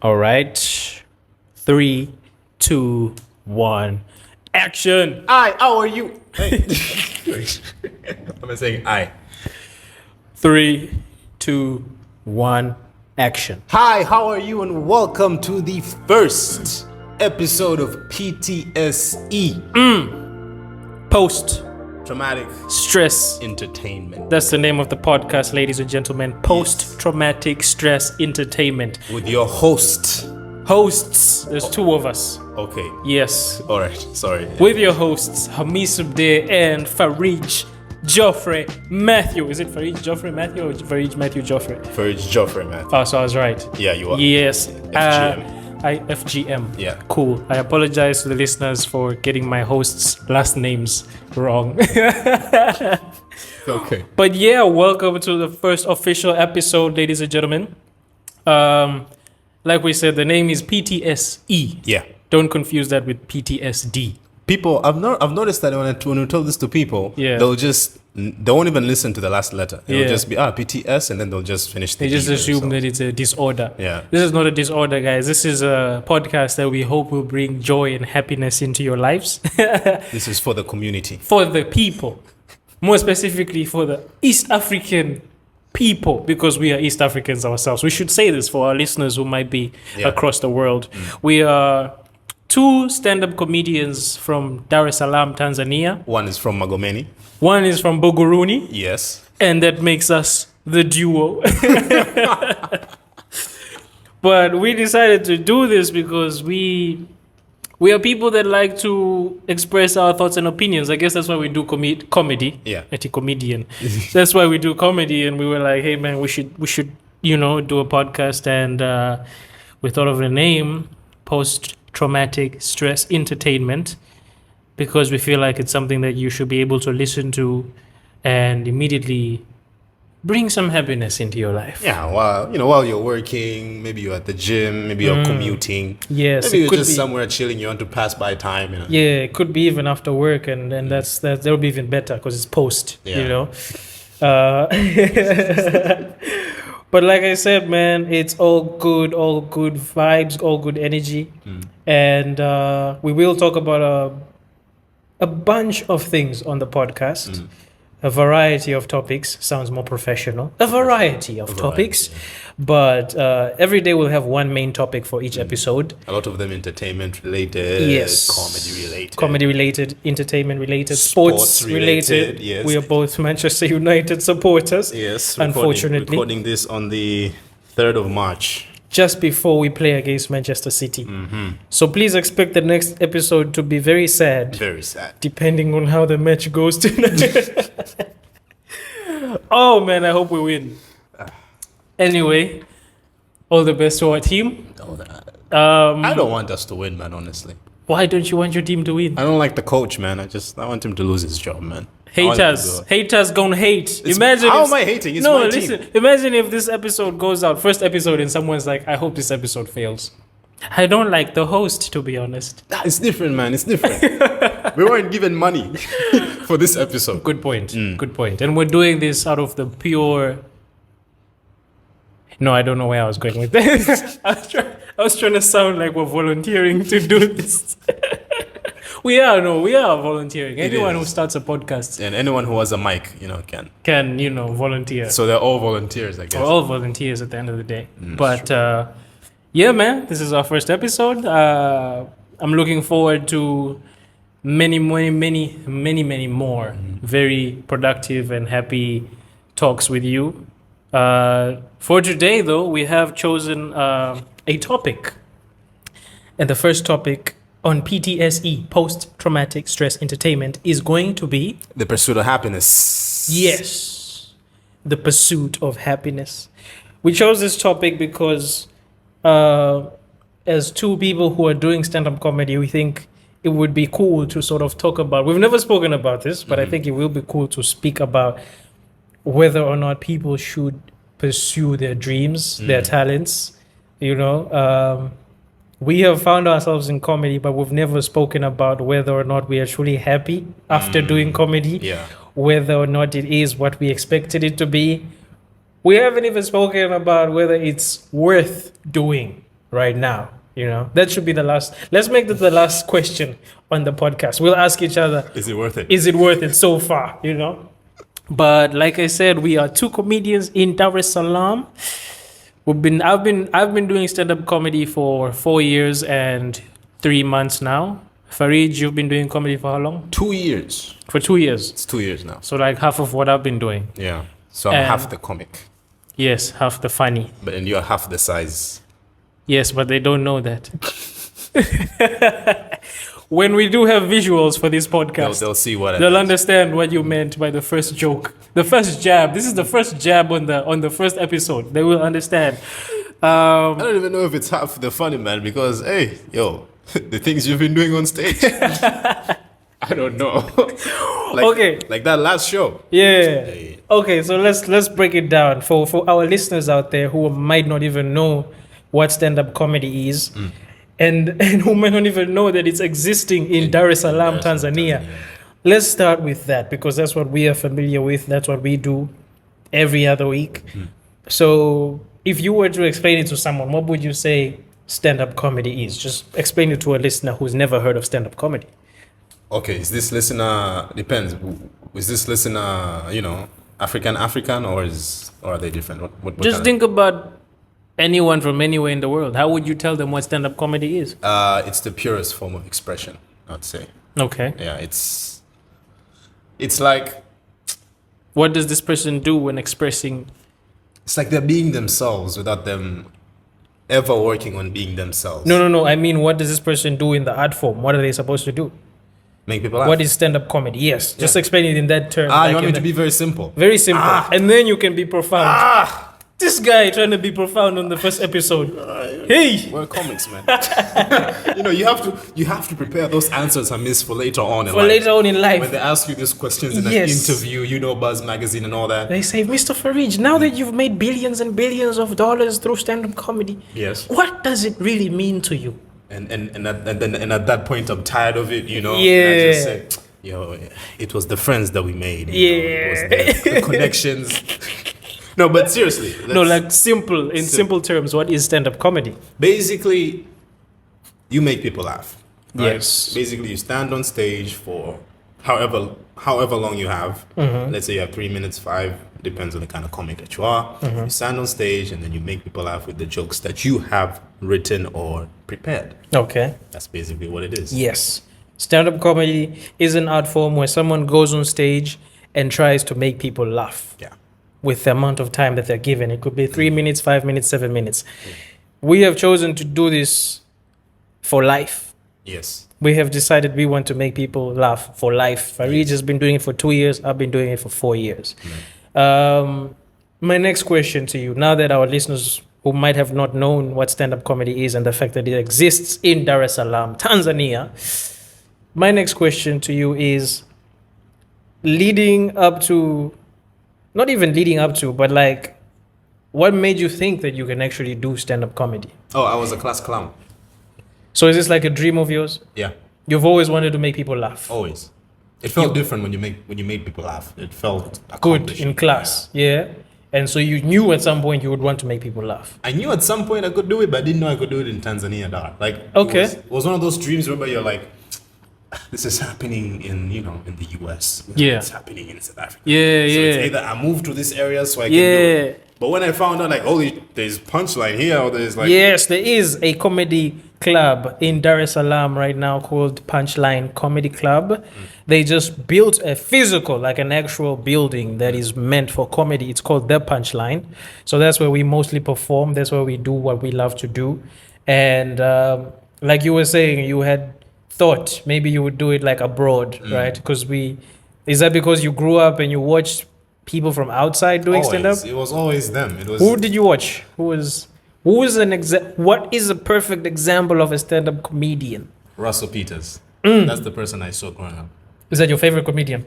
All right. 3, 2, 1. Action. How are you? Hey. I'm saying I. 3, 2, 1. Action. Hi, how are you? And welcome to the first episode of PTSE. Post Traumatic stress. Entertainment. That's the name of the podcast, ladies and gentlemen. Post traumatic stress entertainment. With your host. Hosts. There's 2 of us. Okay. Yes. Alright, sorry. With your hosts, Hamis Abdir and Farij Joffrey Matthew. Is it Farij Joffrey Matthew or Farij Matthew Joffrey? Farij Joffrey, man. Oh, so I was right. Yeah, you are. Yes. FGM. FGM. Yeah. Cool. I apologize to the listeners for getting my hosts' last names wrong. Okay. But yeah, welcome to the first official episode, ladies and gentlemen. Like we said, the name is PTSE. Yeah. Don't confuse that with PTSD. People, I've noticed that when we tell this to people, Yeah. they won't even listen to the last letter. It'll Yeah. just be PTS, and then they'll just finish the They just E assume themselves. that it's a disorder. Yeah. This is not a disorder, guys. This is a podcast that we hope will bring joy and happiness into your lives. This is for the community. For the people. More specifically for the East African people, because we are East Africans ourselves. We should say this for our listeners who might be across the world. We are 2 stand-up comedians from Dar es Salaam, Tanzania. One is from Magomeni. One is from Buguruni, Yes. and that makes us the duo. But we decided to do this because we are people that like to express our thoughts and opinions. I guess that's why we do comedy. Yeah. At a comedian. That's why we do comedy, and we were like, hey man, we should do a podcast, and we thought of a name, Post Traumatic Stress Entertainment, because we feel like it's something that you should be able to listen to and immediately bring some happiness into your life. Yeah, while you're working, maybe you're at the gym, maybe you're commuting. Yes, Maybe it you're could just be. somewhere chilling, you want to pass by time, Yeah, it could be even after work, and that'll be even better because it's post, Yeah. But like I said, man, it's all good vibes, all good energy, and we will talk about a bunch of things on the podcast. A variety of topics. Sounds more professional. A variety of topics. But every day we'll have one main topic for each episode. A lot of them entertainment related, Yes. comedy Comedy related, related. entertainment related, sports related. yes. We are both Manchester United supporters. Yes, Unfortunately. recording this on the 3rd of March. Just before we play against Manchester City. So please expect the next episode to be very sad, Very sad. depending on how the match goes tonight. Oh man, I hope we win. Anyway, all the best to our team. I don't want us to win, man, honestly. Why don't you want your team to win? I don't like the coach, man. I want him to lose his job, man. I want him to go. Haters gonna hate. How am I hating? It's my team. Imagine if this episode goes out, first episode, and someone's like, I hope this episode fails. I don't like the host, to be honest. It's different, man. It's different. We weren't given money for this episode. Good point. Good point. And we're doing this out of the pure... No, I don't know where I was going with this. I was trying to sound like we're volunteering to do this. We are volunteering. Anyone who is. starts a podcast And anyone who has a mic, can. can, volunteer. So they're all volunteers, I guess. We're all volunteers at the end of the day. But yeah, man, this is our first episode. I'm looking forward to many more very productive and happy talks with you. For today, though, we have chosen a topic. And the first topic on PTSE, post-traumatic stress entertainment, is going to be... The pursuit of happiness. Yes, the pursuit of happiness. We chose this topic because as 2 people who are doing stand-up comedy, we think it would be cool to sort of talk about... We've never spoken about this, but I think it will be cool to speak about whether or not people should pursue their dreams, their talents. We have found ourselves in comedy, but we've never spoken about whether or not we are truly happy after doing comedy. Yeah. Whether or not it is what we expected it to be. We haven't even spoken about whether it's worth doing, right now? You know, that should be the last. Let's make that the last question on the podcast. We'll ask each other, Is it worth it? is it worth it so far? You know, but like I said, we are two comedians in Dar es Salaam. I've been doing stand-up comedy for 4 years and 3 months now. Farid, you've been doing comedy for how long? 2 years. For 2 years. It's 2 years now. So like half of what I've been doing. Yeah. So I'm And- half the comic, Yes, half the funny. and you're half the size. Yes, but they don't know that. When we do have visuals for this podcast, They'll see what they'll understand what you meant by the first joke, the first jab. This is the first jab on the first episode. They will understand. I don't even know if it's half the funny, man, because hey, yo, the things you've been doing on stage. I don't know. Okay. Like that last show. Yeah. Okay, so let's break it down for our listeners out there who might not even know what stand-up comedy is, and who might not even know that it's existing in Dar es Salaam, Tanzania. Let's start with that because that's what we are familiar with. That's what we do every other week. So, if you were to explain it to someone, what would you say stand-up comedy is? Just explain it to a listener who's never heard of stand-up comedy. Okay, is this listener depends? Is this listener, African, or are they different? What Just kind think about anyone from anywhere in the world. How would you tell them what stand-up comedy is? It's the purest form of expression, I'd say. Okay. Yeah, it's like What does this person do when expressing? it's like they're being themselves without them ever working on being themselves. No. I mean, what does this person do in the art form? What are they supposed to do? Make people laugh. What is stand-up comedy? Yes, just explain it in that term. you like want in me to the- be very simple? very simple, and then you can be profound. This guy trying to be profound on the first episode. Hey, We're comics, man. you have to prepare those answers I miss for later on in for life. later on in When life, they ask you these questions in Yes. an interview, Buzz Magazine and all that. they say, Mr. Farij, now that you've made billions and billions of dollars through stand-up comedy, Yes. what does it really mean to you? And at that point, I'm tired of it, And I Yeah. just say, it was the friends that we made. It was Yeah. the connections. No, but seriously. No, let's- like simple terms, what is stand-up comedy? basically, you make people laugh. Right? Yes. Basically, you stand on stage for however long you have. Mm-hmm. Let's say you have 3 minutes, 5, depends on the kind of comic that you are. Mm-hmm. You stand on stage and then you make people laugh with the jokes that you have written or prepared. Okay. That's basically what it is. Yes. Stand-up comedy is an art form where someone goes on stage and tries to make people laugh Yeah. with the amount of time that they're given. It could be 3 minutes, 5 minutes, 7 minutes. We have chosen to do this for life. Yes. We have decided we want to make people laugh for life. Farid has been doing it for 2 years. I've been doing it for 4 years. My next question to you, now that our listeners who might have not known what stand-up comedy is and the fact that it exists in Dar es Salaam, Tanzania, my next question to you is leading up to, not even leading up to, but like, what made you think that you can actually do stand-up comedy? Oh, I was a class clown. So is this like a dream of yours? Yeah. You've always wanted to make people laugh. Always. It felt different when you made people laugh. It felt Good accomplishing. in class, yeah. And so you knew at some point you would want to make people laugh. I knew at some point I could do it, but I didn't know I could do it in Tanzania, Dar. Like, Okay. it was one of those dreams where you're like, this is happening in the US. Yeah. It's happening in South Africa. Yeah, So it's yeah. either I move to this area so I can do Yeah. it. But when I found out, like, there's Punchline here, or there's like, Yes, there is a comedy club in Dar es Salaam right now called Punchline Comedy Club. They just built a physical, like an actual building that is meant for comedy. It's called The Punchline. So that's where we mostly perform. That's where we do what we love to do. And like you were saying, you had thought maybe you would do it like abroad, right? Because is that because you grew up and you watched people from outside doing stand-up? always, it was always them. It was Who did you watch? What is a perfect example of a stand-up comedian? Russell Peters. That's the person I saw growing up. Is that your favorite comedian?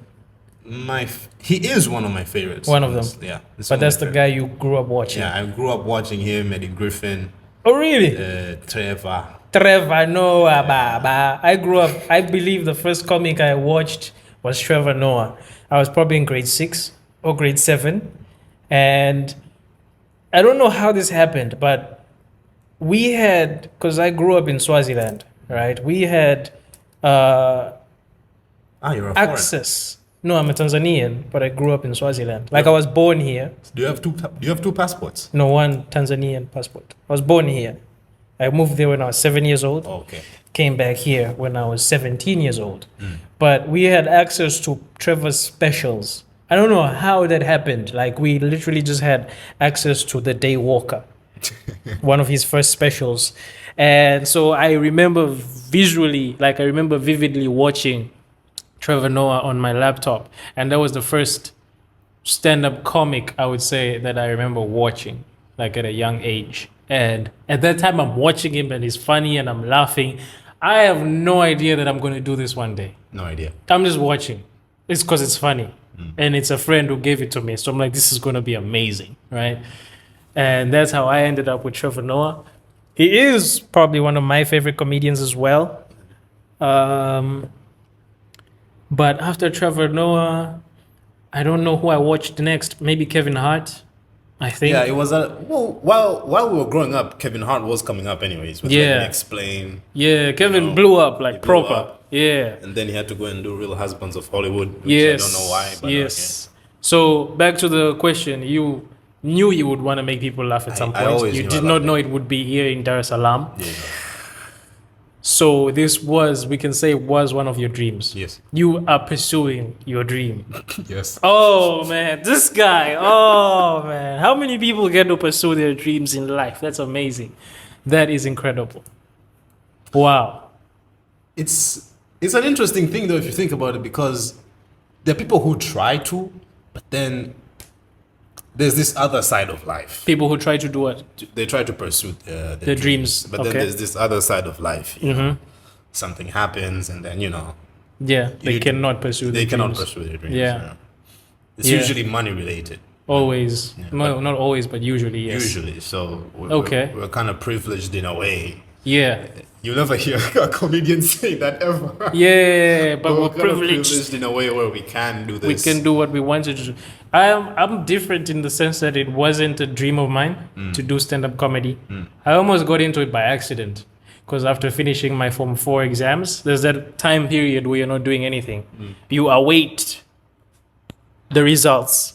He is one of my favorites. One of them. Yeah. it's But one of that's my the favorites. guy you grew up watching. Yeah, I grew up watching him, Eddie Griffin, Oh, really? Trevor. Trevor Noah, Baba. I believe the first comic I watched was Trevor Noah. I was probably in grade 6 or grade 7. And I don't know how this happened, but we had, because I grew up in Swaziland, right? We had You're a access. No, I'm a Tanzanian, but I grew up in Swaziland. Like I was born here. Do you have two passports? No, one Tanzanian passport. I was born here. I moved there when I was 7 years old. Oh, okay. Came back here when I was 17 years old. But we had access to Trevor's specials. I don't know how that happened. Like we literally just had access to the Day Walker, one of his first specials. And so I remember vividly watching Trevor Noah on my laptop. And that was the first stand-up comic, I would say, that I remember watching, like at a young age. And at that time, I'm watching him and he's funny and I'm laughing. I have no idea that I'm going to do this one day. No idea. I'm just watching. It's because it's funny. And it's a friend who gave it to me. So I'm like, this is going to be amazing, right? And that's how I ended up with Trevor Noah. He is probably one of my favorite comedians as well. But after Trevor Noah, I don't know who I watched next. Maybe Kevin Hart, I think. Yeah, it was while we were growing up, Kevin Hart was coming up anyways. With Yeah. like Explain. Yeah, Kevin know, blew up like he blew proper. up. Yeah. And then he had to go and do Real Husbands of Hollywood, which Yes. I don't know why. But yes. So back to the question, you knew you would want to make people laugh at some I point. always You knew did I not loved know it would be here in Dar es Salaam. Yeah. So this was, we can say, was one of your dreams. Yes. You are pursuing your dream. Yes. Oh man, this guy. Oh man, how many people get to pursue their dreams in life? That's amazing. That is incredible. Wow. It's an interesting thing though if you think about it, because there are people who try to, but then there's this other side of life. People who try to do what? They try to pursue Their dreams. but Okay. then there's this other side of life. You know? Something happens, and then Yeah, they You- cannot pursue they their cannot dreams. pursue their dreams. Yeah. you know. It's Yeah. usually money related. Always. Yeah, No, not always, but usually, yes. Usually, so Okay. we're kind of privileged in a way. Yeah. You'll never hear a comedian say that ever. Yeah, but we're kind of privileged. in a way where we can do this. We can do what we wanted to do. I'm different in the sense that it wasn't a dream of mine to do stand-up comedy. I almost got into it by accident, because after finishing my Form 4 exams, there's that time period where you're not doing anything. You await the results,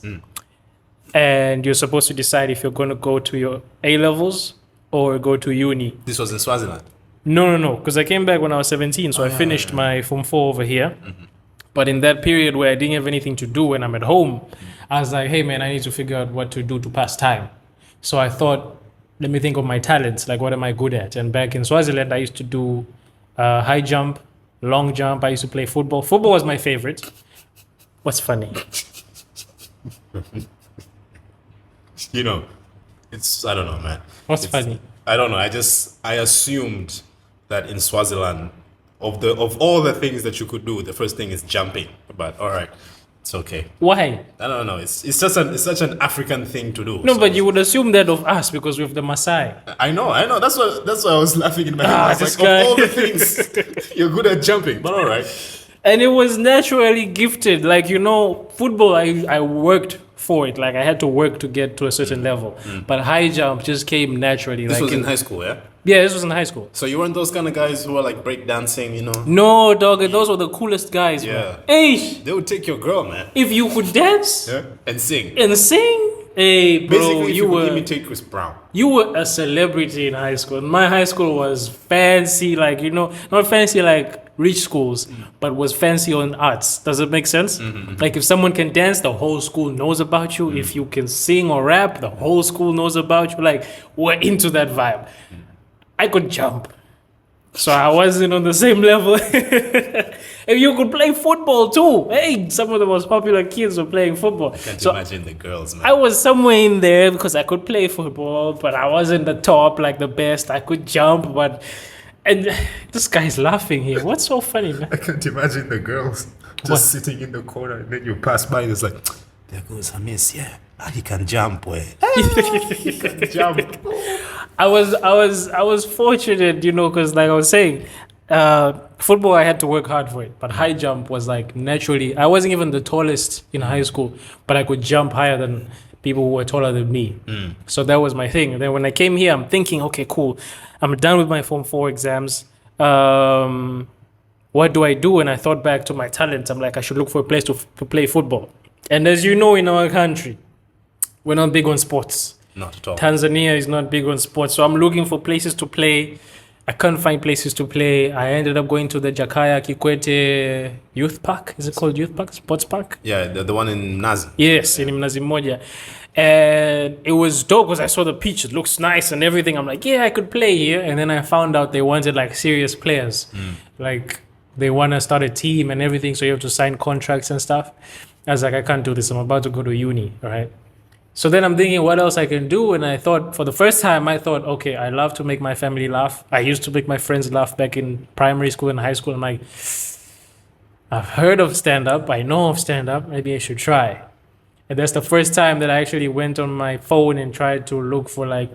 and you're supposed to decide if you're going to go to your A-levels or go to uni. This was in Swaziland. No, because I came back when I was 17, so I finished my Form 4 over here. But in that period where I didn't have anything to do when I'm at home, I was like, hey man, I need to figure out what to do to pass time. So I thought, let me think of my talents, like what am I good at? And back in Swaziland, I used to do high jump, long jump. I used to play football. Football was my favorite. What's funny? I don't know, man. What's funny? I don't know. I assumed that in Swaziland, of all the things that you could do, the first thing is jumping. But all right, it's okay. Why? I don't know. It's such an African thing to do. No, so- but you would assume that of us because we have the Maasai. I know. That's why I was laughing in my head. I was this like, guy. of all the things, you're good at jumping. But all right. And it was naturally gifted. Like, football, I worked for it. Like, I had to work to get to a certain level. But high jump just came naturally. This like was in high school, yeah. Yeah, this was in high school. So you weren't those kind of guys who were like breakdancing, No, dog, those were the coolest guys, Yeah. man. Hey, They would take your girl, man, if you could dance and sing. and sing, hey, bro, Basically, if you could were imitate Chris Brown. you were a celebrity in high school. My high school was fancy, like, not fancy like rich schools, but was fancy on arts. Does it make sense? Like, if someone can dance, the whole school knows about you. If you can sing or rap, the whole school knows about you. Like, we're into that vibe. I could jump. So I wasn't on the same level. If you could play football too, hey, some of the most popular kids were playing football. Can't So imagine the girls, man. I was somewhere in there because I could play football, but I wasn't the top, like the best. I could jump, and this guy's laughing here. What's so funny, man? I can't imagine the girls just What? sitting in the corner, and then you pass by, and it's like, there goes Hamis, yeah. He can jump, way. He can jump. I was fortunate, because like I was saying, football I had to work hard for it, but high jump was like naturally. I wasn't even the tallest in high school, but I could jump higher than people who were taller than me. So that was my thing. And then when I came here, I'm thinking, okay, cool. I'm done with my Form 4 exams. What do I do? And I thought back to my talents. I'm like, I should look for a place to play football. And as you know, in our country, we're not big on sports. Not at all. Tanzania is not big on sports. So I'm looking for places to play. I couldn't find places to play. I ended up going to the Jakaya Kikwete Youth Park. Is it called Youth Park? Sports Park? Yeah, the one in Nazi. Yes, in Mnazi Mmoja. And it was dope because I saw the pitch. It looks nice and everything. I'm like, yeah, I could play here. And then I found out they wanted like serious players. Like they want to start a team and everything. So you have to sign contracts and stuff. I was like, I can't do this. I'm about to go to uni, right? So then I'm thinking what else I can do. And I thought for the first time, I thought, okay, I love to make my family laugh. I used to make my friends laugh back in primary school and high school. I'm like, I've heard of stand-up. I know of stand-up. Maybe I should try. And that's the first time that I actually went on my phone and tried to look for like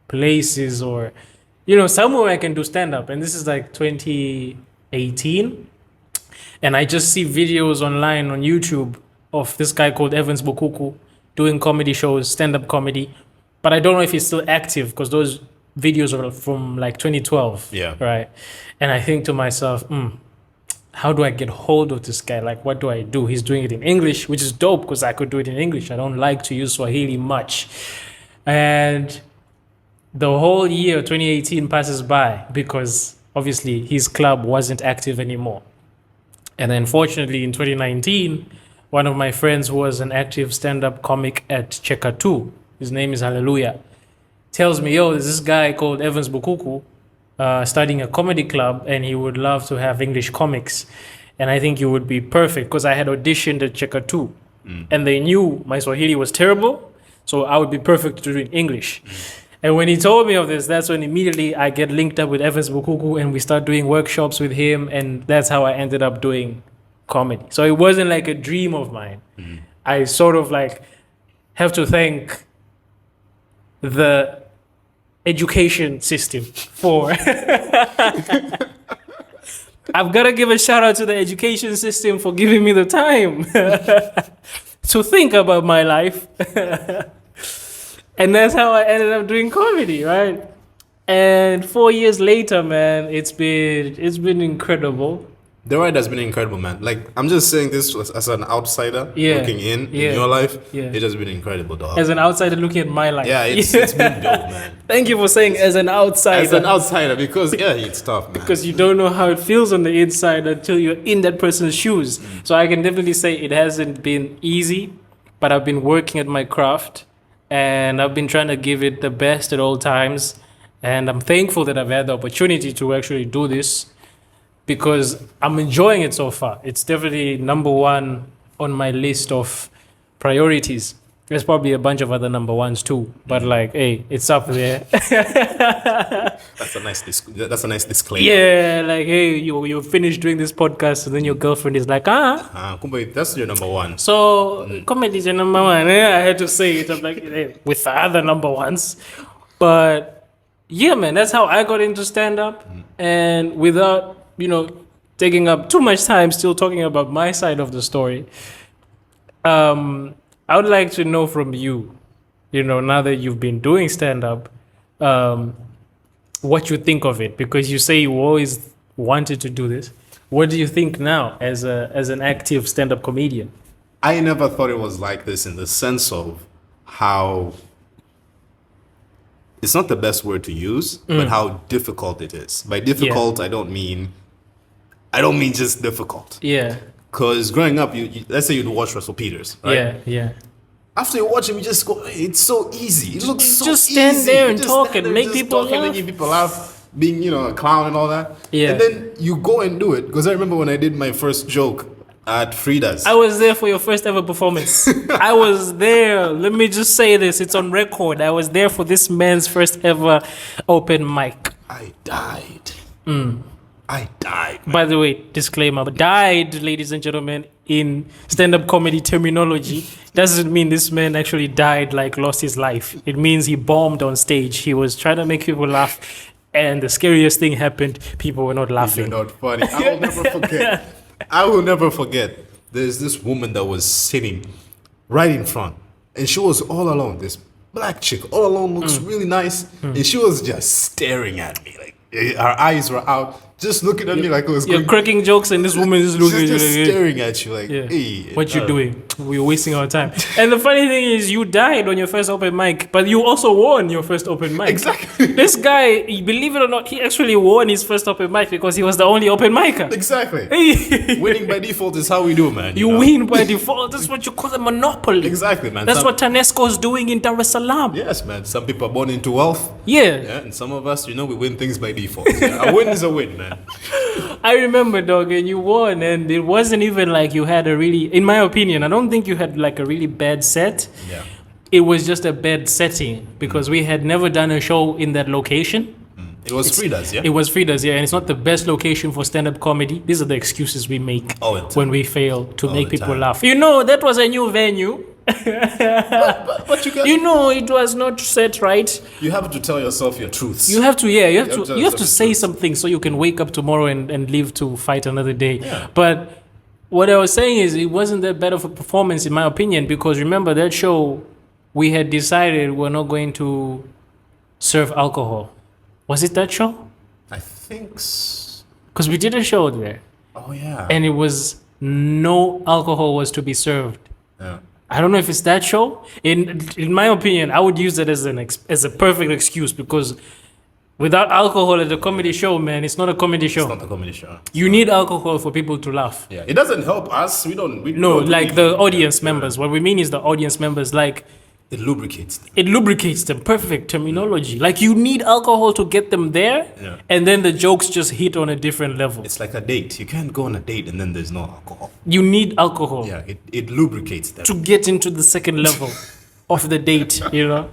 places or, somewhere I can do stand-up. And this is like 2018. And I just see videos online on YouTube of this guy called Evans Bukuku doing comedy shows, stand-up comedy. But I don't know if he's still active because those videos are from like 2012. Yeah. Right. And I think to myself, how do I get hold of this guy? Like, what do I do? He's doing it in English, which is dope because I could do it in English. I don't like to use Swahili much. And the whole year, 2018, passes by because obviously his club wasn't active anymore. And then fortunately in 2019, one of my friends who was an active stand-up comic at Cheka 2, his name is Hallelujah, tells me, there's this guy called Evans Bukuku starting a comedy club and he would love to have English comics. And I think you would be perfect because I had auditioned at Cheka 2 and they knew my Swahili was terrible. So I would be perfect to do it in English. And when he told me of this, that's when immediately I get linked up with Evans Bukuku and we start doing workshops with him. And that's how I ended up doing comedy. So it wasn't like a dream of mine. I sort of like have to thank the education system for I've got to give a shout out to the education system for giving me the time to think about my life. And that's how I ended up doing comedy, right? And 4 years later, man, it's been incredible. The ride has been incredible, man. Like, I'm just saying this as an outsider looking in your life. Yeah. It has been incredible, dog. As an outsider looking at my life. Yeah, it's been dope, man. Thank you for saying as an outsider. As an outsider, because, it's tough, man. Because you don't know how it feels on the inside until you're in that person's shoes. So I can definitely say it hasn't been easy, but I've been working at my craft and I've been trying to give it the best at all times. And I'm thankful that I've had the opportunity to actually do this, because I'm enjoying it so far. It's definitely number one on my list of priorities. There's probably a bunch of other number ones too, but like, hey, it's up there. That's a nice disclaimer. Yeah, like, hey, you finished doing this podcast, and then your girlfriend is like, Kumbe, that's your number one. So comedy is your number one. I had to say it. I'm like, hey, with the other number ones, but yeah, man, that's how I got into stand-up, and without taking up too much time still talking about my side of the story, I would like to know from you, now that you've been doing stand-up, what you think of it, because you say you always wanted to do this. What do you think now as an active stand-up comedian? I never thought it was like this, in the sense of how, it's not the best word to use, but how difficult it is. By difficult, I don't mean just difficult. Yeah. Because growing up, you let's say you'd watch Russell Peters, right? Yeah. After you watch him, you just go, it's so easy. It looks so easy. Just stand there and talk and make people laugh. Making people laugh, being, a clown and all that. Yeah. And then you go and do it. Because I remember when I did my first joke at Frida's. I was there for your first ever performance. I was there. Let me just say this. It's on record. I was there for this man's first ever open mic. I died. I died. Man. By the way, disclaimer, died, ladies and gentlemen, in stand-up comedy terminology, doesn't mean this man actually died, like lost his life. It means he bombed on stage. He was trying to make people laugh, and the scariest thing happened. People were not laughing. You're not funny. I will never forget. There's this woman that was sitting right in front. and she was all alone. This black chick, all alone, looks really nice, and she was just staring at me like her eyes were out, just looking at me like it was You're going. cracking jokes and this woman is looking She's at just you. staring at you like, Yeah. hey, What you doing? We're wasting our time. And the funny thing is, you died on your first open mic, but you also won your first open mic. Exactly. This guy, believe it or not, he actually won his first open mic because he was the only open micer. Exactly. Hey. Winning by default is how we do, man. You know? win by default. That's what you call a monopoly. Exactly, man. That's Some- what Tanesco's doing in Dar es Salaam. Yes, man. Some people are born into wealth. Yeah. Yeah, and some of us, we win things by default. Yeah, a win is a win, man. I remember, dog, and you won, and it wasn't even like you had a really, in my opinion, I don't think you had like a really bad set. Yeah. It was just a bad setting because we had never done a show in that location. It was Frida's, yeah? It was Frida's, yeah, and it's not the best location for stand-up comedy. These are the excuses we make All the time. when we fail to All make the people time. laugh. You know, that was a new venue. But you can, You know, it was not set right. you have to tell yourself your truths. You have to, yeah, you have have to, to you have to tell say yourself something so you can wake up tomorrow and live to fight another day. Yeah. But what I was saying is, it wasn't that bad of a performance, in my opinion, because remember that show, we had decided we're not going to serve alcohol. Was it that show? I think. Because we did a show there, Oh, yeah. and it was no alcohol was to be served. yeah. I don't know if it's that show. In my opinion, I would use that as as a perfect excuse because without alcohol at a comedy show, man, it's not a comedy show. It's not a comedy show. You need alcohol for people to laugh. Yeah. It doesn't help us. We don't. We No, don't like need- the audience members. What we mean is the audience members, like It lubricates them. it lubricates them. Perfect terminology. Like you need alcohol to get them there, Yeah. and then the jokes just hit on a different level. It's like a date. You can't go on a date and then there's no alcohol. You need alcohol Yeah. It lubricates them. to get into the second level of the date, you know?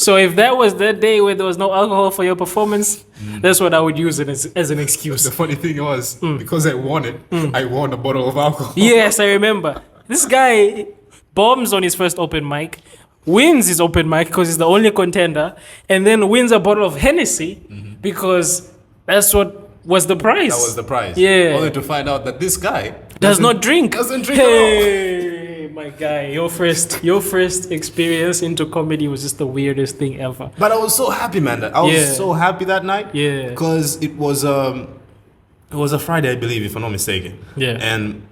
So if that was that day where there was no alcohol for your performance, that's what I would use it as an excuse. The funny thing was, because I won it, I won a bottle of alcohol. Yes, I remember. This guy bombs on his first open mic, wins his open mic because he's the only contender, and then wins a bottle of Hennessy because that's what was the prize. That was the prize. Yeah. Only to find out that this guy Does not drink. Doesn't drink at all. Hey, my guy, your first experience into comedy was just the weirdest thing ever. But I was so happy, man. I was Yeah. so happy that night. Yeah. Because it was a Friday, I believe, if I'm not mistaken. Yeah. And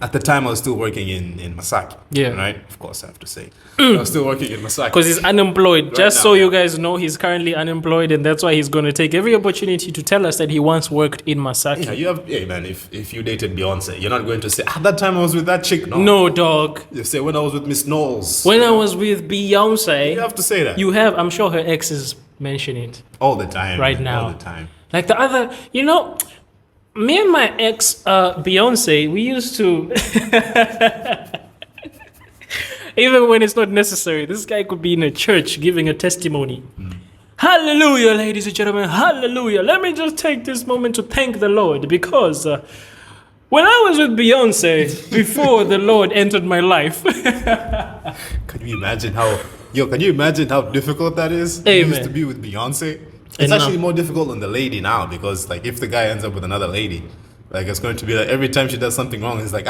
at the time, I was still working in Masaki. Yeah. Right. Of course, I have to say, I was still working in Masaki. Because he's unemployed. Just now, so you yeah. guys know, he's currently unemployed, and that's why he's going to take every opportunity to tell us that he once worked in Masaki. Yeah, you have. Hey, man, if you dated Beyonce, you're not going to say, that time I was with that chick. No. No, dog. You say, when I was with Miss Knowles. When I was with Beyonce, You have to say that. you have, I'm sure her exes mention it. all the time. Right man, now. All the time. Like the other, you know, me and my ex, Beyonce, we used to, even when it's not necessary, this guy could be in a church giving a testimony. Hallelujah, ladies and gentlemen, hallelujah. Let me just take this moment to thank the Lord because when I was with Beyonce, before the Lord entered my life, Can you imagine how difficult that is? Hey, It used man. to be with Beyonce. And It's now- actually more difficult on the lady now because like if the guy ends up with another lady, like it's going to be like every time she does something wrong, it's like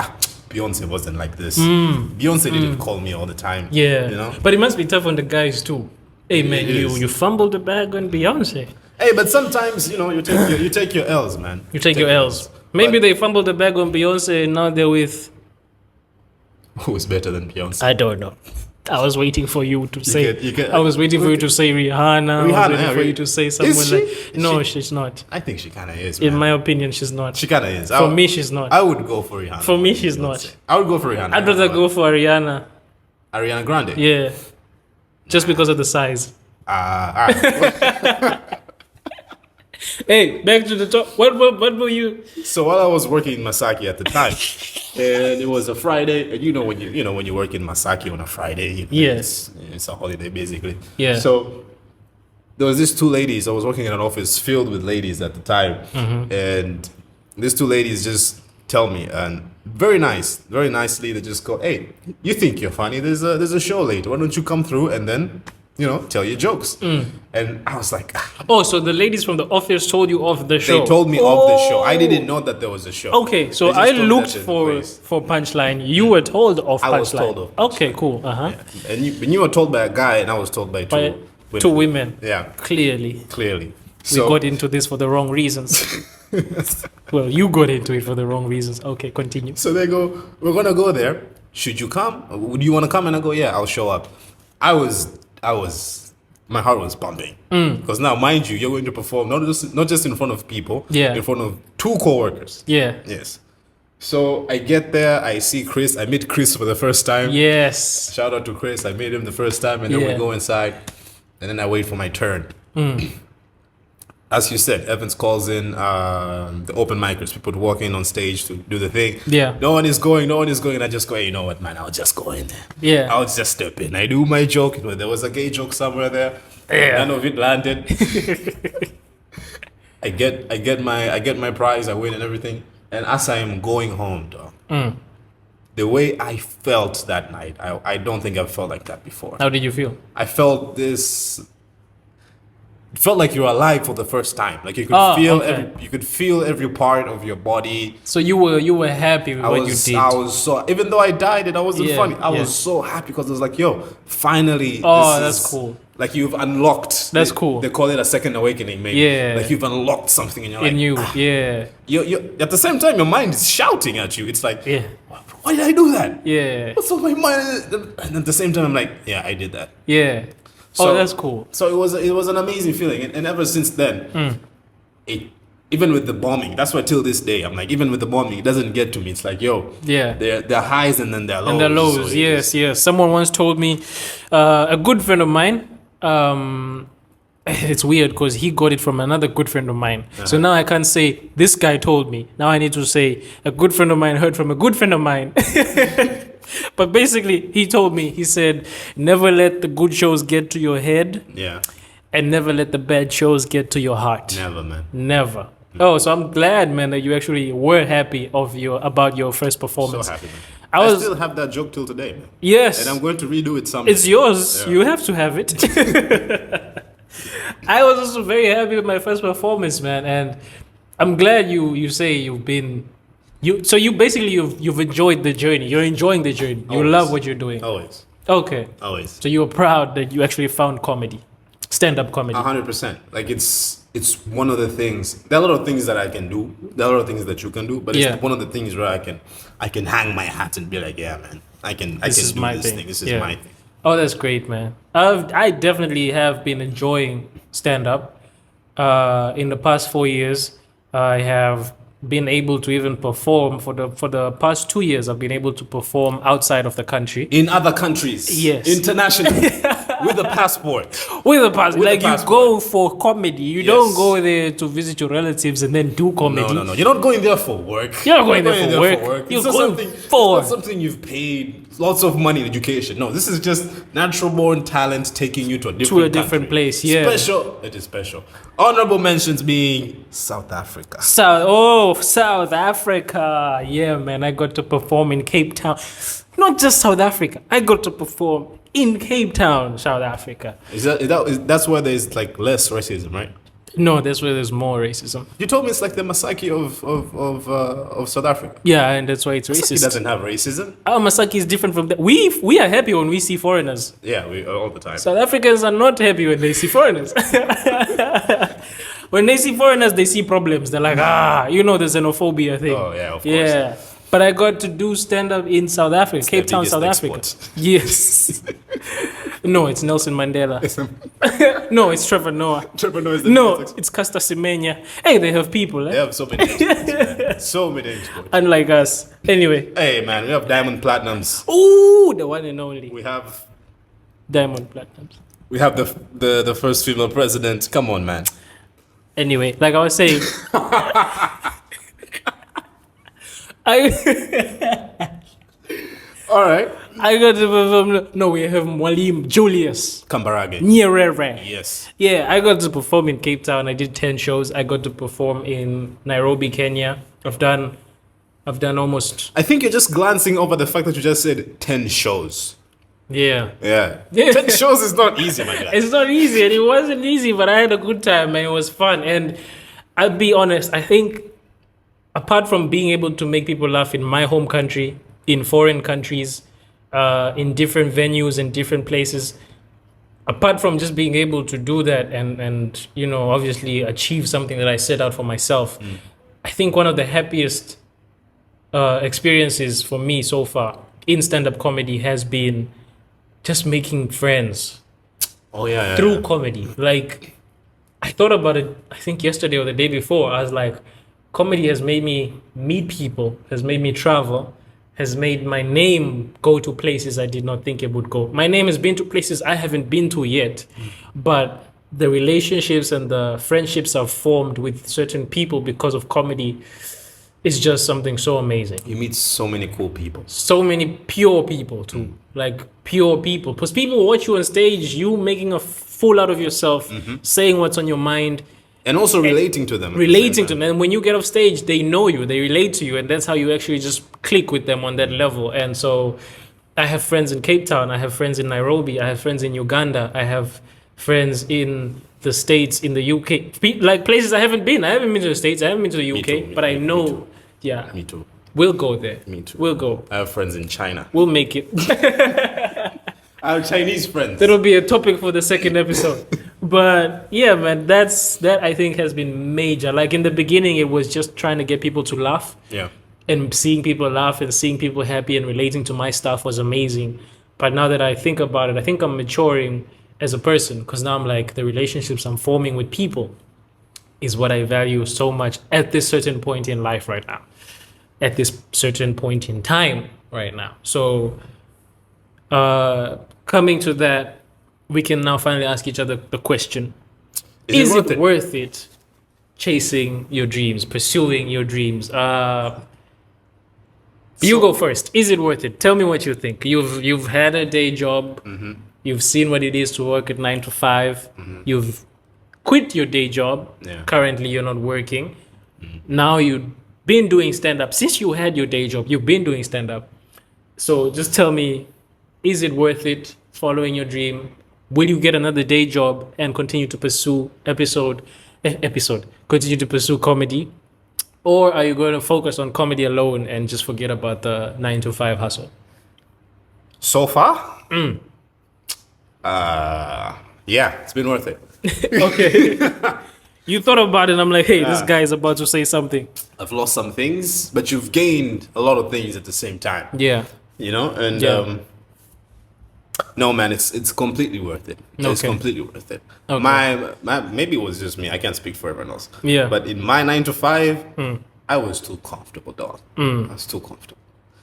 Beyonce wasn't like this. Beyonce didn't call me all the time. yeah. You know? But it must be tough on the guys too. Hey man, It is. you fumbled the bag on Beyonce. Hey, but sometimes you take your L's, man. You take your L's. Maybe But they fumbled the bag on Beyonce and now they're with. who's better than Beyonce? I don't know. I was waiting for you to say. can- you can- I was waiting for you to say Rihanna. I was Rihanna, waiting yeah, for you Rih- to say Is someone she? like. No, she's not. I think she kind of is. In Man. my opinion, she's not. she kind of is. For me, she's not. I would go for Rihanna. For me, she's not. I would go for Rihanna. I'd rather go for Ariana. Ariana Grande. Yeah, just because of the size. All right. Hey, back to the top. What were you? So while I was working in Masaki at the time, and it was a Friday, and when you work in Masaki on a Friday, Yes. it's a holiday basically. Yeah. So there was these two ladies. I was working in an office filled with ladies at the time, and these two ladies just tell me, and very nicely, they just go, "Hey, you think you're funny? There's a show later. Why don't you come through and then tell your jokes. And I was like, Oh, so the ladies from the office told you of the show. they told me of the show. I didn't know that there was a show. Okay, so They just I told me looked that there's a for place. punchline. You were told of punchline. I was told of Okay, cool. And you were told by a guy, and I was told by By two two women. Yeah, Clearly, clearly. we got into this for the wrong reasons. Well, you got into it for the wrong reasons. Okay, continue. So they go, we're gonna go there. Should you come? Would you want to come? And I go, yeah, I'll show up. I was, my heart was pumping because now, mind you, you're going to perform not just in front of people, Yeah. in front of two coworkers. Yeah. Yes. So I get there, I see Chris. I meet Chris for the first time. Yes. Shout out to Chris. I met him the first time, and then we Yeah. go inside, and then I wait for my turn. As you said, Evans calls in the open micers, people walking on stage to do the thing. Yeah. No one is going. I just go, hey, you know what, man? I'll just go in there. Yeah. I'll just step in. I do my joke. There was a gay joke somewhere there. Yeah. None of it landed. I get my prize. I win and everything. And as I am going home, dog, the way I felt that night, I don't think I've felt like that before. How did you feel? I felt this. It felt like you were alive for the first time. Like you could feel every part of your body. So you were happy with what you did. I was so, even though I died and I wasn't Yeah, funny, I yeah. was so happy because I was like, yo, finally. Oh, this that's is- cool. Like you've unlocked. That's cool. They call it a second awakening, maybe. Yeah. Like you've unlocked something and you're like, In you, yeah, you at the same time, your mind is shouting at you. It's like, yeah, why did I do that? yeah, What's on my mind? And at the same time, I'm like, yeah, I did that. yeah. So- Oh, that's cool. So it was an amazing feeling, and ever since then, even with the bombing, that's why till this day I'm like, even with the bombing, it doesn't get to me. It's like, yo, Yeah. they're highs and then they're lows. And the lows, So yes, yes. Someone once told me, a good friend of mine, it's weird because he got it from another good friend of mine. So now I can't say, this guy told me. Now I need to say, a good friend of mine heard from a good friend of mine. But basically, he told me, he said, never let the good shows get to your head Yeah, and never let the bad shows get to your heart. never, man. Never. Oh, so I'm glad, man, that you actually were happy about your first So performance. happy, man. I I was- still have that joke till today, man. Yes. And I'm going to redo it someday. It's yours. Yeah. You have to have it. I was also very happy with my first performance, man, and I'm glad you say you've been so you basically you've enjoyed the journey. You're enjoying the journey. You Always. love what you're doing. Always, Okay. always. So you're proud that you actually found comedy. Stand-up comedy. 100%. Like it's one of the things. There are a lot of things that I can do. There are a lot of things that you can do. But it's Yeah. one of the things where I can hang my hat and be like, yeah, man, I can This is do my this thing. thing. This is Yeah. my thing. Oh, that's great, man. I definitely have been enjoying stand-up. In the past 4 years, I have been able to even perform for the past 2 years. I've been able to perform outside of the country In other countries, Yes. internationally, with a passport. with a pass. With a Like you passport. go for comedy. You Yes. don't go there to visit your relatives and then do comedy. No. You're not going there for work. You're not going there for work. You're It's not going for- it's not something you've paid lots of money in education. No, this is just natural born talent taking you to a different different country. place, yeah. Special. It is special. Honorable mentions being South Africa. South Africa. Yeah, man. I got to perform in Cape Town. Not just South Africa. I got to perform in Cape Town, South Africa. That's where there's like less racism, right? No, that's where there's more racism. You told me it's like the Masaki of South Africa. Yeah, and that's why it's Masaki racist. doesn't have racism. Masaki is different from that. We are happy when we see foreigners. Yeah, we all the time. South Africans are not happy when they see foreigners. When they see foreigners, they see problems. They're like, the xenophobia thing. Oh, yeah, of course. Yeah. But I got to do stand up in South Africa, Cape their Town, biggest South Africa. export. Yes. No, it's Nelson Mandela. No, it's Trevor Noah. Trevor Noah is the No, biggest export. it's Caster Semenya. Hey, they have people, They eh? have so many exports, man. So many exports. Unlike us. Anyway. Hey, man, we have diamond platinums. Ooh, the one and only. We have Diamond Platinums. the first female president. Come on, man. Anyway, like I was saying, I All right. got to perform. No, we have Mwalim Julius Kambarage. Nyerere. Yes. Yeah, I got to perform in Cape Town. I did 10 shows. I got to perform in Nairobi, Kenya. I've done almost. I think you're just glancing over the fact that you just said 10 shows. Yeah. Yeah. Yeah. 10 shows is not easy, my guy. It's not easy, and it wasn't easy, but I had a good time, and it was fun. And I'll be honest, I think apart from being able to make people laugh in my home country, in foreign countries, in different venues and different places, apart from just being able to do that and you know obviously achieve something that I set out for myself, I think one of the happiest experiences for me so far in stand-up comedy has been just making friends Oh, yeah. through comedy. Like, I thought about it, I think yesterday or the day before. I was like, comedy has made me meet people, has made me travel, has made my name go to places I did not think it would go. My name has been to places I haven't been to yet, but the relationships and the friendships I've formed with certain people because of comedy is just something so amazing. You meet so many cool people. So many pure people too, like pure people. Because people watch you on stage, you making a fool out of yourself, saying what's on your mind, And also relating to them. at the relating same to time. them. And when you get off stage, they know you, they relate to you, and that's how you actually just click with them on that level. And so I have friends in Cape Town, I have friends in Nairobi, I have friends in Uganda, I have friends in the States, in the UK, like places I haven't been. I haven't been to the States, I haven't been to the UK, too, but I me know, too. yeah, Me too. we'll go there. Me too. We'll go. I have friends in China. We'll make it. I have Chinese friends. That'll be a topic for the second episode. But yeah, man, that I think has been major. Like in the beginning, it was just trying to get people to laugh, Yeah. and seeing people laugh and seeing people happy and relating to my stuff was amazing. But now that I think about it, I think I'm maturing as a person, because now I'm like, the relationships I'm forming with people is what I value so much at this certain point in life right now, at this certain point in time right now. So coming to that, we can now finally ask each other the question: Is it worth it chasing your dreams, pursuing your dreams? You go first. Is it worth it? Tell me what you think. You've had a day job. You've seen what it is to work at 9 to 5. You've quit your day job. Yeah. Currently, you're not working. Now you've been doing stand-up. Since you had your day job, you've been doing stand-up. So just tell me, is it worth it following your dream? Will you get another day job and continue to pursue continue to pursue comedy? Or are you going to focus on comedy alone and just forget about the 9 to 5 hustle? So far? Yeah, it's been worth it. Okay. You thought about it, and I'm like, hey, this guy is about to say something. I've lost some things, but you've gained a lot of things at the same time. Yeah. You know? And Yeah. no, man, it's completely worth it. It's Okay. completely worth it. Okay. My maybe it was just me. I can't speak for everyone else. Yeah. But in my 9 to 5, I was too comfortable, dog. I was too comfortable.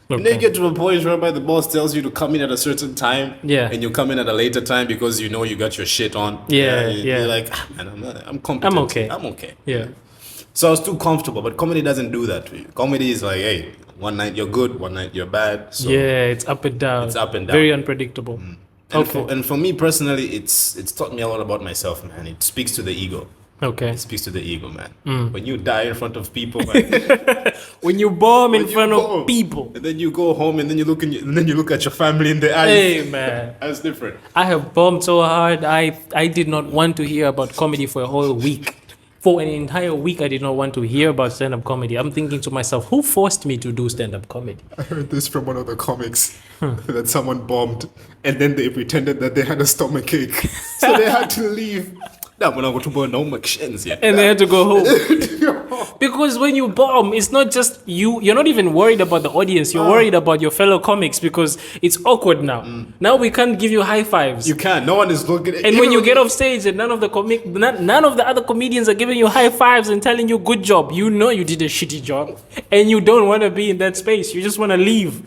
And then you get to a point whereby the boss tells you to come in at a certain time, Yeah. and you come in at a later time because you know you got your shit on. Yeah, You're yeah. like, man, I'm competent. I'm okay. I'm okay. Yeah. So I was too comfortable, but comedy doesn't do that to you. Comedy is like, hey, one night you're good, one night you're bad. So Yeah, it's up and down. It's up and down. Very unpredictable. and for me personally, it's taught me a lot about myself, man. It speaks to the ego. Okay. It speaks to the ego, man. When you die in front of people, man, When you bomb in when you front go, of people. and then you go home, and then you look at your family in the eyes. Hey, man. That's different. I have bombed so hard. I did not want to hear about comedy for a whole week. For an entire week, I did not want to hear about stand-up comedy. I'm thinking to myself, who forced me to do stand-up comedy? I heard this from one of the comics that someone bombed, and then they pretended that they had a stomach ache, so they had to leave. Nah, when I go to burn no McShins yet. And they had to go home. Because when you bomb, it's not just you. You're not even worried about the audience. You're worried about your fellow comics because it's awkward now. Now we can't give you high fives. You can't. No one is looking at And when you get off stage and none of the other comedians are giving you high fives and telling you good job, you know you did a shitty job and you don't want to be in that space. You just want to leave.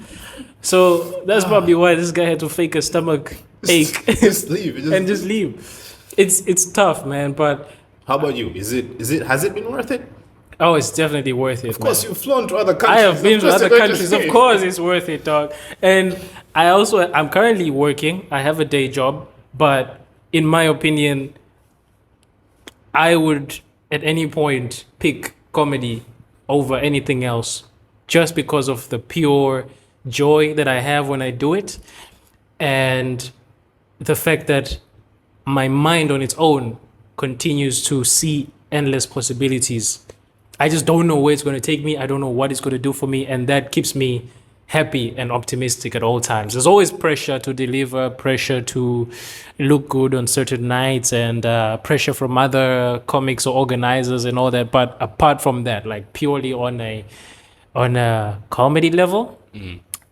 So that's probably why this guy had to fake a stomach ache just leave. and just leave. It's tough, man, but How about you? Has it been worth it? oh, it's definitely worth it. Of course, man. you've flown to other countries. I have been Of to course other you're going to countries. Of stay. course, it's worth it, dog. And I'm currently working. I have a day job, but in my opinion, I would at any point pick comedy over anything else, just because of the pure joy that I have when I do it. and the fact that my mind on its own continues to see endless possibilities. I just don't know where it's going to take me. I don't know what it's going to do for me. And that keeps me happy and optimistic at all times. There's always pressure to deliver, pressure to look good on certain nights, and pressure from other comics or organizers and all that. But apart from that, like purely on a comedy level,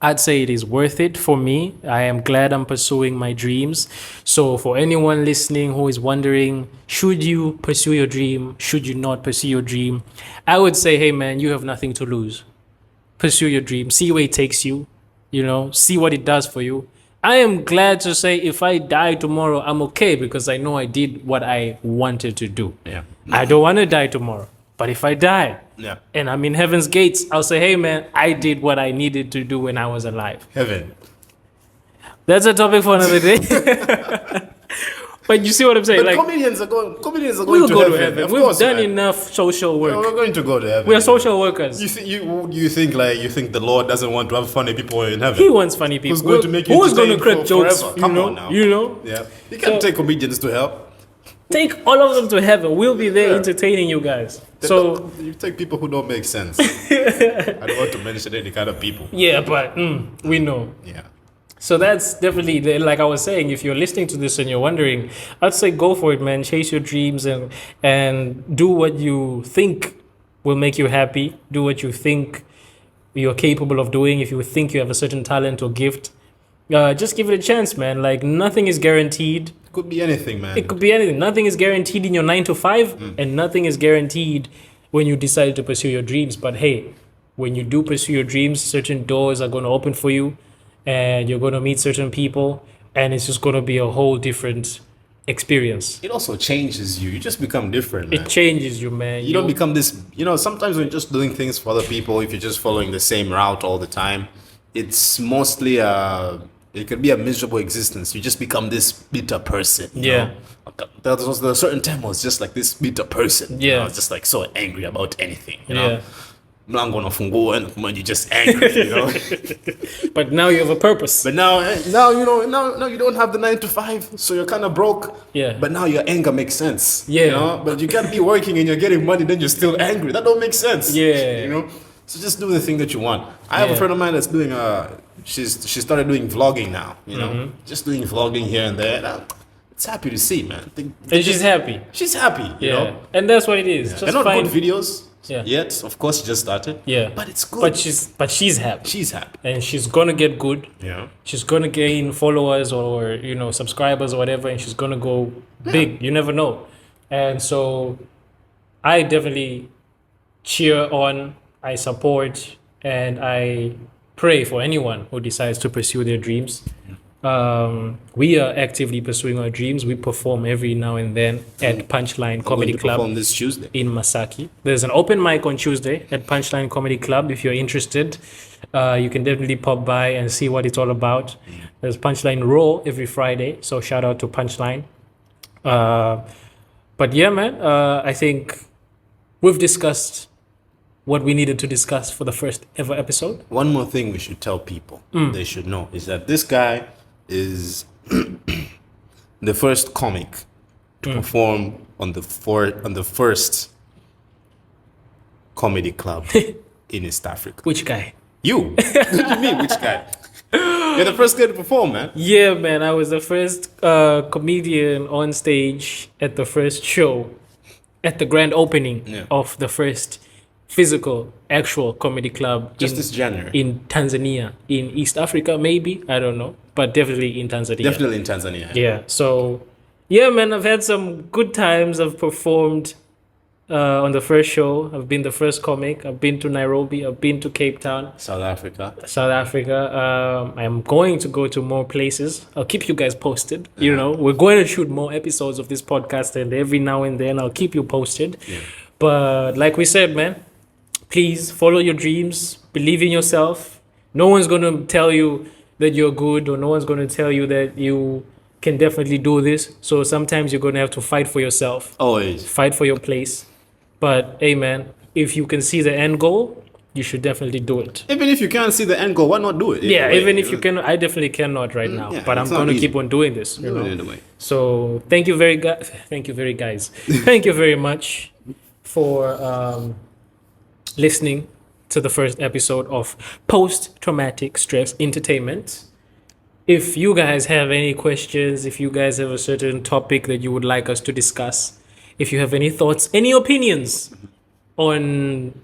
I'd say it is worth it for me. I am glad I'm pursuing my dreams. So for anyone listening who is wondering, should you pursue your dream? Should you not pursue your dream? I would say, hey man, you have nothing to lose. Pursue your dream. See where it takes you. See what it does for you. I am glad to say if I die tomorrow, I'm okay because I know I did what I wanted to do. Yeah. I don't want to die tomorrow. But if I die Yeah. and I'm in heaven's gates, I'll say, hey man, I did what I needed to do when I was alive. Heaven. That's a topic for another day. But you see what I'm saying? But Like, comedians are going we'll to go heaven. to heaven. Of We've course, done man. enough social work. We're going to go to heaven. We are social workers. You think the Lord doesn't want to have funny people in heaven? He wants funny people. Who's going to make you Who's going to entertained crack for jokes? forever? Come on now. Yeah. You can't So- take comedians to hell. Take all of them to heaven. We'll be there entertaining you guys. So You take people who don't make sense. I don't want to mention any kind of people. yeah, but we know. Yeah. So that's definitely, like I was saying, if you're listening to this and you're wondering, I'd say go for it, man. Chase your dreams and do what you think will make you happy. Do what you think you're capable of doing. If you think you have a certain talent or gift, just give it a chance, man. Like nothing is guaranteed. Could be anything, man. It could be anything. Nothing is guaranteed in your 9 to 5, and nothing is guaranteed when you decide to pursue your dreams. But hey, when you do pursue your dreams, certain doors are going to open for you, and you're going to meet certain people, and it's just going to be a whole different experience. It also changes you. You just become different, man. It changes you, man. You don't become this, sometimes when you're just doing things for other people, if you're just following the same route all the time, it's mostly it could be a miserable existence. You just become this bitter person. you Yeah. know? There was a certain time I was just like this bitter person. Yeah. I was just like so angry about anything. You Yeah. know? Mlango unafungua and you're just angry, But now you have a purpose. But now you don't have the 9 to 5, so you're kind of broke. Yeah. But now your anger makes sense. Yeah. But you can't be working and you're getting money, then you're still angry. That don't make sense. Yeah. So just do the thing that you want. I have a Yeah. friend of mine that's doing she started doing vlogging now. Just doing vlogging here and there. And it's happy to see, man. And she's happy. She's happy. You know. And that's what it is. Just They're not find, good videos Yeah. yet. Of course, she just started. Yeah. But it's good. But she's happy. She's happy. And she's gonna get good. Yeah. She's gonna gain followers or subscribers or whatever, and she's gonna go big. You never know. And so I definitely cheer on, I support, and I pray for anyone who decides to pursue their dreams. We are actively pursuing our dreams. We perform every now and then at Punchline Comedy Going to Club perform this Tuesday. in Masaki. There's an open mic on Tuesday at Punchline Comedy Club. If you're interested, you can definitely pop by and see what it's all about. There's Punchline Raw every Friday, so shout out to Punchline. But yeah, man, I think we've discussed what we needed to discuss for the first ever episode. One more thing we should tell people they should know is that this guy is the first comic to perform on the first comedy club in East Africa. Which guy? You? What do you mean, which guy? You're the first guy to perform, man. Yeah, man, I was the first comedian on stage at the first show, at the grand opening of the first physical, actual comedy club Just this January. in Tanzania, in East Africa, maybe, I don't know, but definitely in Tanzania. Definitely in Tanzania. Yeah. So, yeah, man, I've had some good times. I've performed on the first show. I've been the first comic. I've been to Nairobi. I've been to Cape Town, South Africa. South Africa. I'm going to go to more places. I'll keep you guys posted. We're going to shoot more episodes of this podcast, and every now and then I'll keep you posted. Yeah. But like we said, man, please follow your dreams. Believe in yourself. No one's going to tell you that you're good, or no one's going to tell you that you can definitely do this. So sometimes you're going to have to fight for yourself, Always. fight for your place. But hey, man, if you can see the end goal, you should definitely do it. Even if you can't see the end goal, why not do it? Yeah, Either way, even if you can, I definitely cannot right now, yeah, but I'm it's not going to easy. keep on doing this. You do know. it anyway. So thank you very guys. Thank you very much for listening to the first episode of Post Traumatic Stress Entertainment. If you guys have any questions, if you guys have a certain topic that you would like us to discuss, if you have any thoughts, any opinions on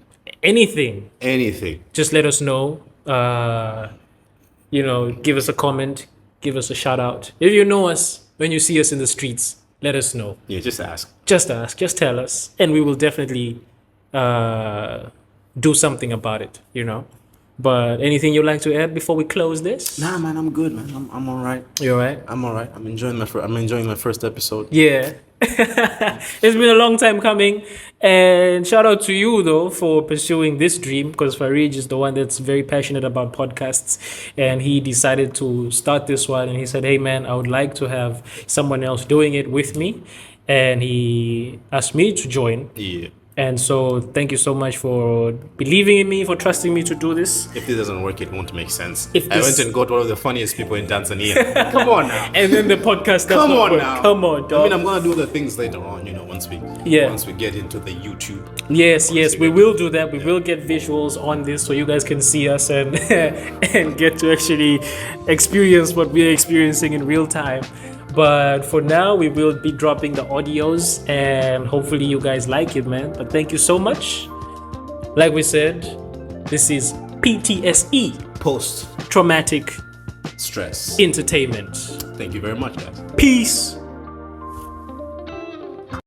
anything, Anything. just let us know. Give us a comment, give us a shout out. If you know us, when you see us in the streets, let us know. Yeah, just ask. Just ask, just tell us, and we will definitely do something about it, But anything you'd like to add before we close this? Nah, man, I'm good, man. I'm all right. You're right. I'm all right. I'm enjoying my first episode. Yeah. It's been a long time coming, and shout out to you though for pursuing this dream, because Farid is the one that's very passionate about podcasts, and he decided to start this one, and he said, hey man, I would like to have someone else doing it with me, and he asked me to join. Yeah. And so thank you so much for believing in me, for trusting me to do this. If this doesn't work, it won't make sense. If I this- went and got one of the funniest people in Tanzania. Come on now. And then the podcast does Come not on work. now. Come on, dog. I mean, I'm gonna do the things later on. Once we get into the YouTube. Yes, we will do that. We will get visuals on this so you guys can see us and and get to actually experience what we're experiencing in real time. But for now, we will be dropping the audios, and hopefully you guys like it, man. But thank you so much. Like we said, this is PTSE, Post Traumatic stress. Entertainment. Thank you very much, guys. Peace.